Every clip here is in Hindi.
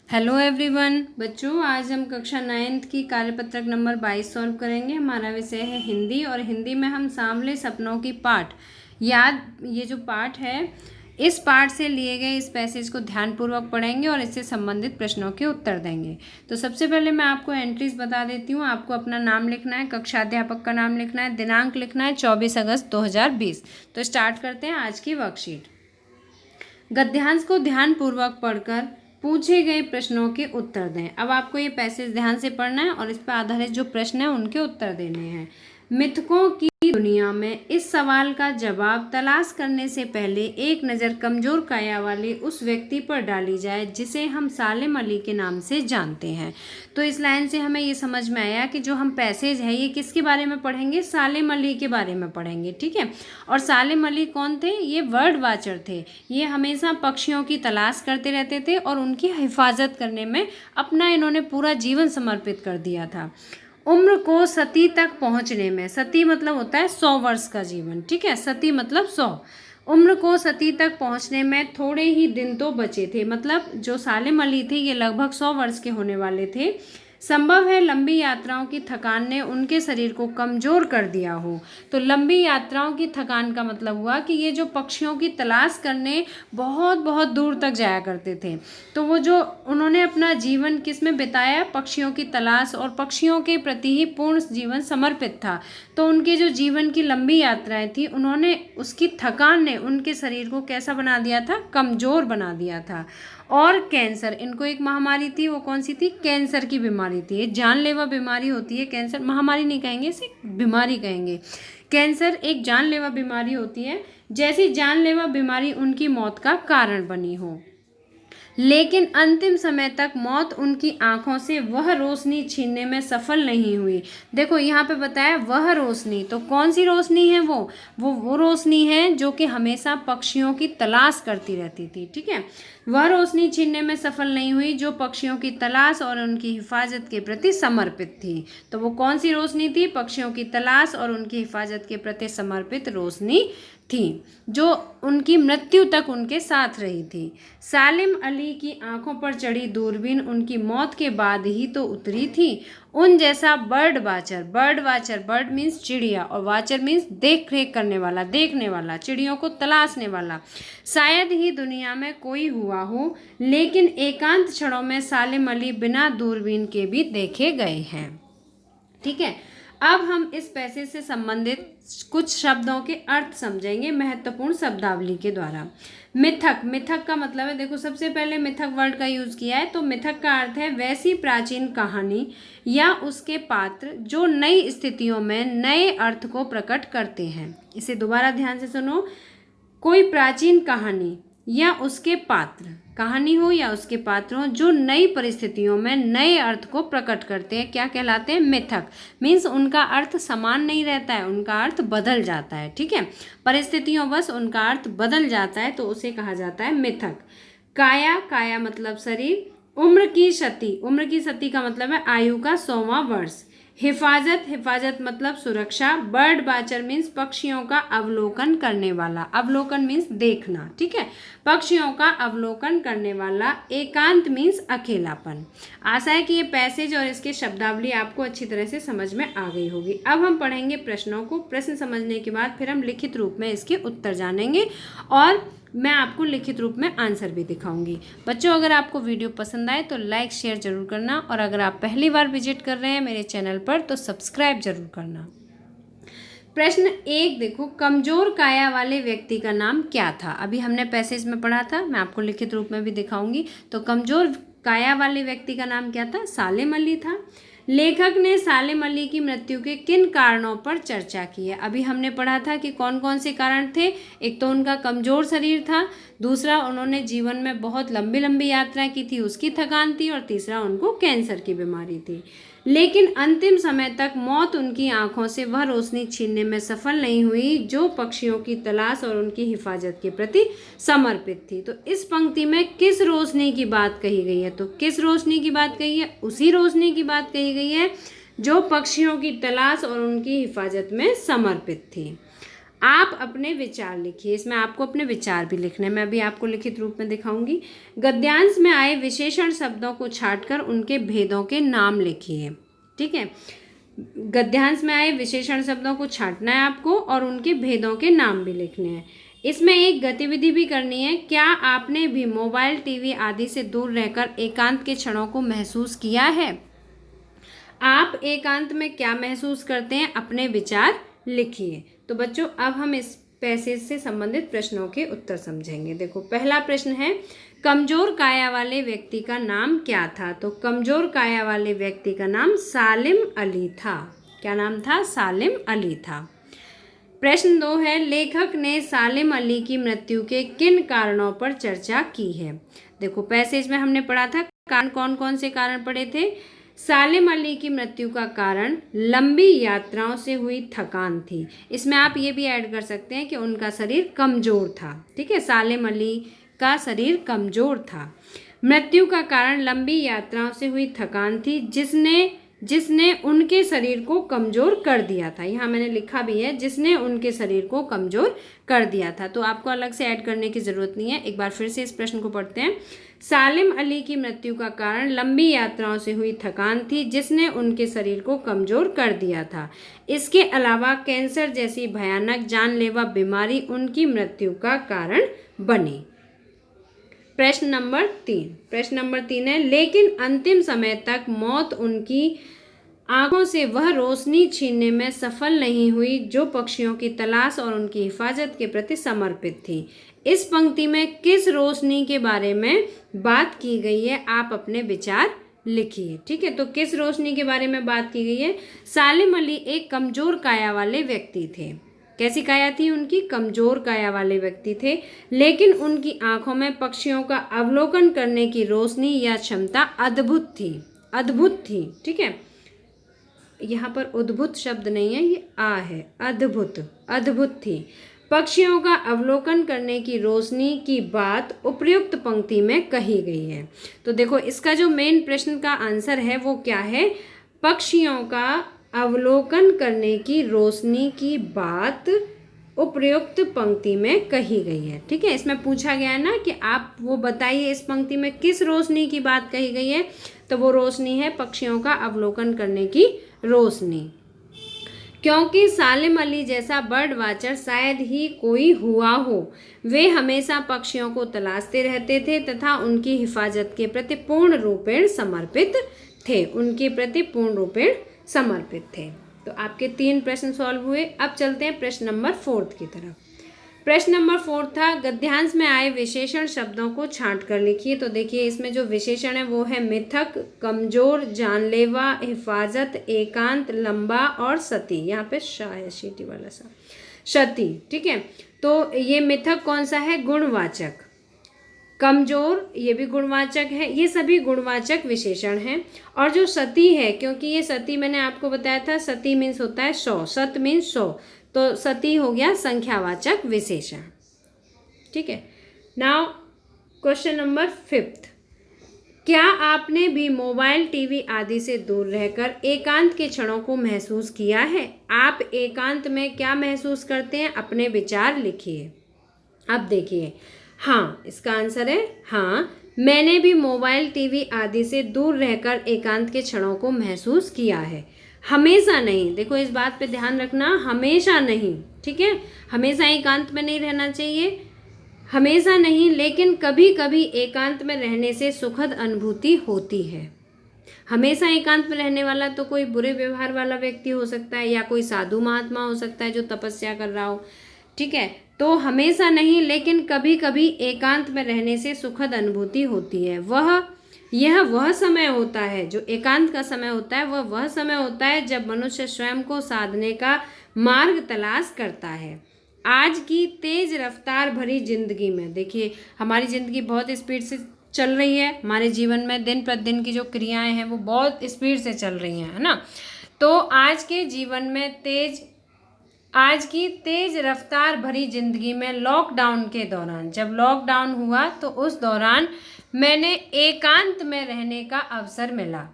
हेलो एवरीवन बच्चों, आज हम कक्षा 9th की कार्यपत्रक नंबर 22 सॉल्व करेंगे। हमारा विषय है हिंदी और हिंदी में हम सांवले सपनों की पाठ ये जो पाठ है इस पाठ से लिए गए इस पैसेज को ध्यानपूर्वक पढ़ेंगे और इससे संबंधित प्रश्नों के उत्तर देंगे। तो सबसे पहले मैं आपको एंट्रीज बता देती हूँ। आपको अपना नाम लिखना है, कक्षा अध्यापक का नाम लिखना है, दिनांक लिखना है 24 अगस्त 2020। तो स्टार्ट करते हैं आज की वर्कशीट। गद्यांश को ध्यानपूर्वक पढ़कर पूछे गए प्रश्नों के उत्तर दें। अब आपको ये पैसेज ध्यान से पढ़ना है और इस पर आधारित जो प्रश्न है उनके उत्तर देने हैं। मिथकों की दुनिया में इस सवाल का जवाब तलाश करने से पहले एक नज़र कमजोर काया वाले उस व्यक्ति पर डाली जाए जिसे हम सालिम अली के नाम से जानते हैं। तो इस लाइन से हमें ये समझ में आया कि जो हम पैसेज है ये किसके बारे में पढ़ेंगे, सालिम अली के बारे में पढ़ेंगे। ठीक है। और सालिम अली कौन थे? ये वर्ड वाचर थे। ये हमेशा पक्षियों की तलाश करते रहते थे और उनकी हिफाजत करने में अपना इन्होंने पूरा जीवन समर्पित कर दिया था। उम्र को सती तक पहुंचने में, सती मतलब होता है 100 वर्ष का जीवन। ठीक है, सती मतलब 100। उम्र को सती तक पहुंचने में थोड़े ही दिन तो बचे थे। मतलब जो सालिम अली थे ये लगभग 100 वर्ष के होने वाले थे। संभव है लंबी यात्राओं की थकान ने उनके शरीर को कमज़ोर कर दिया हो। तो लंबी यात्राओं की थकान का मतलब हुआ कि ये जो पक्षियों की तलाश करने बहुत बहुत दूर तक जाया करते थे, तो वो जो उन्होंने अपना जीवन किस में बिताया, पक्षियों की तलाश और पक्षियों के प्रति ही पूर्ण जीवन समर्पित था। तो उनके जो जीवन की लंबी यात्राएं थी, उन्होंने उसकी थकान ने उनके शरीर को कैसा बना दिया था? कमज़ोर बना दिया था। और कैंसर, इनको एक महामारी थी। वो कौन सी थी? कैंसर की बीमारी थी। ये जानलेवा बीमारी होती है कैंसर, महामारी नहीं कहेंगे, इसे बीमारी कहेंगे। कैंसर एक जानलेवा बीमारी होती है। जैसी जानलेवा बीमारी उनकी मौत का कारण बनी हो, लेकिन अंतिम समय तक मौत उनकी आंखों से वह रोशनी छीनने में सफल नहीं हुई। देखो यहाँ पे बताया वह रोशनी, तो कौन सी रोशनी है? वो रोशनी है जो कि हमेशा पक्षियों की तलाश करती रहती थी। ठीक है, वह रोशनी छीनने में सफल नहीं हुई जो पक्षियों की तलाश और उनकी हिफाजत के प्रति समर्पित थी। तो वो कौन सी रोशनी थी? पक्षियों की तलाश और उनकी हिफाजत के प्रति समर्पित रोशनी थी, जो उनकी मृत्यु तक उनके साथ रही थी। सालिम अली की आंखों पर चढ़ी दूरबीन उनकी मौत के बाद ही तो उतरी थी। उन जैसा बर्ड वाचर, बर्ड मीन्स चिड़िया और वाचर मीन्स देख रेख करने वाला, देखने वाला, चिड़ियों को तलाशने वाला, शायद ही दुनिया में कोई हुआ हो। लेकिन एकांत क्षणों में सालिम अली बिना दूरबीन के भी देखे गए हैं। ठीक है, अब हम इस पैसेज से संबंधित कुछ शब्दों के अर्थ समझेंगे महत्वपूर्ण शब्दावली के द्वारा। मिथक, मिथक का मतलब है, देखो सबसे पहले मिथक वर्ड का यूज किया है। तो मिथक का अर्थ है वैसी प्राचीन कहानी या उसके पात्र जो नई स्थितियों में नए अर्थ को प्रकट करते हैं। इसे दोबारा ध्यान से सुनो। कोई प्राचीन कहानी या उसके पात्र, कहानी हो या उसके पात्र हो, जो नई परिस्थितियों में नए अर्थ को प्रकट करते हैं, क्या कहलाते हैं? मिथक। मीन्स उनका अर्थ समान नहीं रहता है, उनका अर्थ बदल जाता है। ठीक है, परिस्थितियों बस उनका अर्थ बदल जाता है, तो उसे कहा जाता है मिथक। काया, काया मतलब शरीर। उम्र की क्षति, उम्र की क्षति का मतलब है आयु का 100वां वर्ष। हिफाजत, हिफाजत मतलब सुरक्षा। बर्ड वाचर मीन्स पक्षियों का अवलोकन करने वाला, अवलोकन मीन्स देखना। ठीक है, पक्षियों का अवलोकन करने वाला। एकांत मीन्स अकेलापन। आशा है कि ये पैसेज और इसके शब्दावली आपको अच्छी तरह से समझ में आ गई होगी। अब हम पढ़ेंगे प्रश्नों को। प्रश्न समझने के बाद फिर हम लिखित रूप में इसके उत्तर जानेंगे और मैं आपको लिखित रूप में आंसर भी दिखाऊंगी। बच्चों, अगर आपको वीडियो पसंद आए तो लाइक शेयर जरूर करना और अगर आप पहली बार विजिट कर रहे हैं मेरे चैनल पर तो सब्सक्राइब जरूर करना। प्रश्न 1 देखो, कमजोर काया वाले व्यक्ति का नाम क्या था? अभी हमने पैसेज में पढ़ा था, मैं आपको लिखित रूप में भी दिखाऊंगी। तो कमजोर काया वाले व्यक्ति का नाम क्या था? सालिम अली था। लेखक ने सालिम अली की मृत्यु के किन कारणों पर चर्चा की है? अभी हमने पढ़ा था कि कौन कौन से कारण थे। एक तो उनका कमजोर शरीर था, दूसरा उन्होंने जीवन में बहुत लंबी लंबी यात्रा की थी, उसकी थकान थी, और तीसरा उनको कैंसर की बीमारी थी। लेकिन अंतिम समय तक मौत उनकी आंखों से वह रोशनी छीनने में सफल नहीं हुई जो पक्षियों की तलाश और उनकी हिफाजत के प्रति समर्पित थी। तो इस पंक्ति में किस रोशनी की बात कही गई है? तो किस रोशनी की बात कही है? उसी रोशनी की बात कही गई है जो पक्षियों की तलाश और उनकी हिफाजत में समर्पित थी। आप अपने विचार लिखिए। इसमें आपको अपने विचार भी लिखने हैं, मैं अभी आपको लिखित रूप में दिखाऊंगी। गद्यांश में आए विशेषण शब्दों को छांटकर उनके भेदों के नाम लिखिए। ठीक है, गद्यांश में आए विशेषण शब्दों को छांटना है आपको और उनके भेदों के नाम भी लिखने हैं। इसमें एक गतिविधि भी करनी है। क्या आपने भी मोबाइल, टीवी आदि से दूर रहकर एकांत के क्षणों को महसूस किया है? आप एकांत में क्या महसूस करते हैं? अपने विचार लिखिए। तो बच्चों, अब हम इस पैसेज से संबंधित प्रश्नों के उत्तर समझेंगे। देखो, पहला प्रश्न है, कमजोर काया वाले व्यक्ति का नाम क्या था? तो कमजोर काया वाले व्यक्ति का नाम सालिम अली था। क्या नाम था? सालिम अली था। प्रश्न 2 है, लेखक ने सालिम अली की मृत्यु के किन कारणों पर चर्चा की है? देखो, पैसेज में हमने पढ़ा था कारण कौन कौन से कारण पढ़े थे। सालिम अली की मृत्यु का कारण लंबी यात्राओं से हुई थकान थी। इसमें आप ये भी ऐड कर सकते हैं कि उनका शरीर कमजोर था। ठीक है, सालिम अली का शरीर कमजोर था। मृत्यु का कारण लंबी यात्राओं से हुई थकान थी जिसने उनके शरीर को कमजोर कर दिया था। यहाँ मैंने लिखा भी है, जिसने उनके शरीर को कमजोर कर दिया था। तो आपको अलग से ऐड करने की जरूरत नहीं है। एक बार फिर से इस प्रश्न को पढ़ते हैं। सालिम अली की मृत्यु का कारण लंबी यात्राओं से हुई थकान थी जिसने उनके शरीर को कमजोर कर दिया था। इसके अलावा कैंसर जैसी भयानक जानलेवा बीमारी उनकी मृत्यु का कारण बनी। प्रश्न नंबर 3 है, लेकिन अंतिम समय तक मौत उनकी आंखों से वह रोशनी छीनने में सफल नहीं हुई जो पक्षियों की तलाश और उनकी हिफाजत के प्रति समर्पित थी। इस पंक्ति में किस रोशनी के बारे में बात की गई है? आप अपने विचार लिखिए। ठीक है, तो किस रोशनी के बारे में बात की गई है? सालिम अली एक कमजोर काया वाले व्यक्ति थे। कैसी काया थी उनकी? कमजोर काया वाले व्यक्ति थे, लेकिन उनकी आंखों में पक्षियों का अवलोकन करने की रोशनी या क्षमता अद्भुत थी। ठीक है, यहाँ पर उद्भुत शब्द नहीं है, ये आ है, अद्भुत थी। पक्षियों का अवलोकन करने की रोशनी की बात उपर्युक्त पंक्ति में कही गई है। तो देखो, इसका जो मेन प्रश्न का आंसर है वो क्या है? पक्षियों का अवलोकन करने की रोशनी की बात उपर्युक्त पंक्ति में कही गई है। ठीक है, इसमें पूछा गया है ना कि आप वो बताइए इस पंक्ति में किस रोशनी की बात कही गई है। तो वो रोशनी है पक्षियों का अवलोकन करने की रोशनी। क्योंकि सालिम अली जैसा बर्ड वाचर शायद ही कोई हुआ हो। वे हमेशा पक्षियों को तलाशते रहते थे तथा उनकी हिफाजत के प्रति पूर्ण रूपेण समर्पित थे। तो आपके 3 प्रश्न सॉल्व हुए। अब चलते हैं प्रश्न नंबर 4 की तरफ। प्रश्न नंबर 4 था, गद्यांश में आए विशेषण शब्दों को छांट कर लिखिए। तो देखिए, इसमें जो विशेषण है वो है मिथक, कमजोर, जानलेवा, हिफाजत, एकांत, लंबा और सती। यहाँ पे शाह है, शीटी वाला सा, सती। ठीक है, तो ये मिथक कौन सा है? गुणवाचक। कमजोर, ये भी गुणवाचक है। ये सभी गुणवाचक विशेषण हैं। और जो सती है, क्योंकि ये सती मैंने आपको बताया था, सती मीन्स होता है 100, सत मीन्स 100, तो सती हो गया संख्यावाचक विशेषण। ठीक है, नाउ क्वेश्चन नंबर 5, क्या आपने भी मोबाइल, टीवी आदि से दूर रहकर एकांत के क्षणों को महसूस किया है? आप एकांत में क्या महसूस करते हैं? अपने विचार लिखिए। अब देखिए, हाँ, इसका आंसर है हाँ, मैंने भी मोबाइल, टीवी आदि से दूर रहकर एकांत के क्षणों को महसूस किया है। हमेशा नहीं, देखो इस बात पे ध्यान रखना, हमेशा नहीं। ठीक है, हमेशा एकांत में नहीं रहना चाहिए, हमेशा नहीं, लेकिन कभी कभी एकांत में रहने से सुखद अनुभूति होती है। हमेशा एकांत में रहने वाला तो कोई बुरे व्यवहार वाला व्यक्ति हो सकता है या कोई साधु महात्मा हो सकता है जो तपस्या कर रहा हो। ठीक है, तो हमेशा नहीं, लेकिन कभी कभी एकांत में रहने से सुखद अनुभूति होती है। यह वह समय होता है, जो एकांत का समय होता है, वह समय होता है जब मनुष्य स्वयं को साधने का मार्ग तलाश करता है। आज की तेज रफ्तार भरी जिंदगी में, देखिए हमारी ज़िंदगी बहुत स्पीड से चल रही है, हमारे जीवन में दिन प्रतिदिन की जो क्रियाएं हैं वो बहुत स्पीड से चल रही हैं, है ना। तो आज के जीवन में आज की तेज रफ्तार भरी जिंदगी में लॉकडाउन के दौरान, जब लॉकडाउन हुआ तो उस दौरान मैंने एकांत में रहने का अवसर मिला।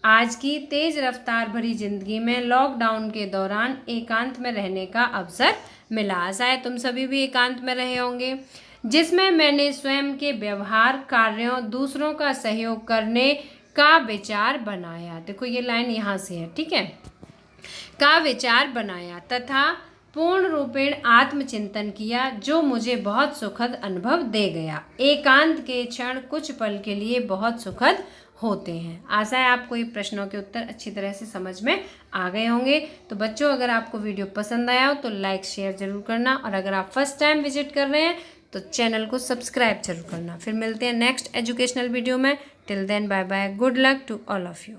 आज की तेज रफ्तार भरी जिंदगी में लॉकडाउन के दौरान एकांत में रहने का अवसर मिला। शायद तुम सभी भी एकांत में रहे होंगे, जिसमें मैंने स्वयं के व्यवहार, कार्यों, दूसरों का सहयोग करने का विचार बनाया। देखो ये लाइन यहाँ से है, ठीक है, का विचार बनाया तथा पूर्ण रूपेण आत्मचिंतन किया, जो मुझे बहुत सुखद अनुभव दे गया। एकांत के क्षण कुछ पल के लिए बहुत सुखद होते हैं। आशा है आपको ये प्रश्नों के उत्तर अच्छी तरह से समझ में आ गए होंगे। तो बच्चों, अगर आपको वीडियो पसंद आया हो तो लाइक शेयर जरूर करना, और अगर आप फर्स्ट टाइम विजिट कर रहे हैं तो चैनल को सब्सक्राइब जरूर करना। फिर मिलते हैं नेक्स्ट एजुकेशनल वीडियो में। Till then bye bye, good luck to all of you.